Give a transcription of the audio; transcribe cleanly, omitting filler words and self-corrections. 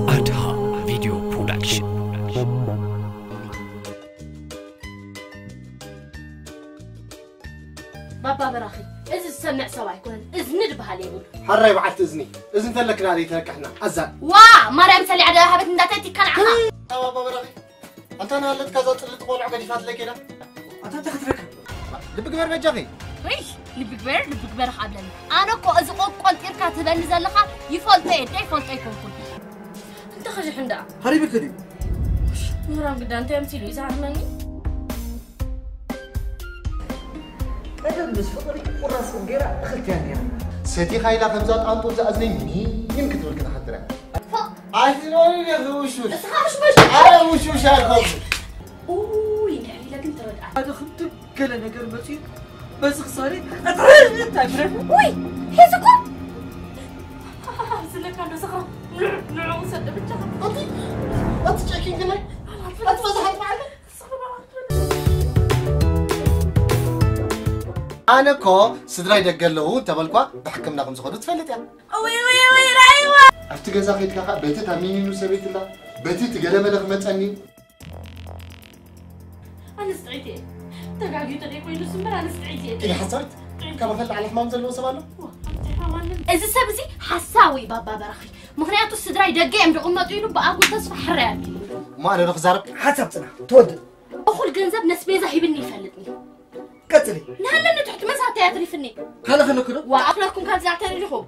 أدها فيديو برودكشن. بابا براخي إذا سمع سوا يكون إذن بهالي يقول حرّي بعت إذني إذن تلكنا عليه تركحنا أزال مريم سلي على هبت من داتي كان عها بابا براخي أنت أنا هلت كذا تلت قول عقدي فات لك كده أنت تخدرك لبك بير بجاخي ويش لبك بير قبلني أنا كو أزقوق قلت إركا تبني زلقة يفولتي يكون أنت خرج حندا هريبي كدي مرام قدام تمثيلو يزعل مني هذا المسفطري والراس وقيرة دخلت يعني سيتي خايلة خمسات أنطو زأزني مين كتبول كده حتى عايزين يا وشوش وشوش هاي أوه يعني لك أنت رد هذا خمتك كلا نقر بسيط بس خساري أتعرف أنت عمرك وي هيزكم زلك أنا سخرة نعم صدق بالجهة أتشاكين كنا أتفضحت معنا أنا كو سدراي دقلو تبالكوا بحكمنا خمس خدود تفلت يعني وي رايوة أفتكر خيت كذا بيتي تاميني نسبيت الله بيتي تقلم لك متأني أنا استعيتي تقعدي تدي كوي نسمر أنا استعيتي إيه حصلت كم فلت على حمام زلوا سبالو إذا سبزي حساوي بابا برخي مهنياتو السدراي دقي أمر أمة إنه بأقول تصفح حرامي ما أنا نخزارب حسب سنة تود أخو الجنزب نسبي زهيبني فلتني قتلي نهلا تحت مسها تياتري فني خلا كده وأقلكم كان زعتني لهم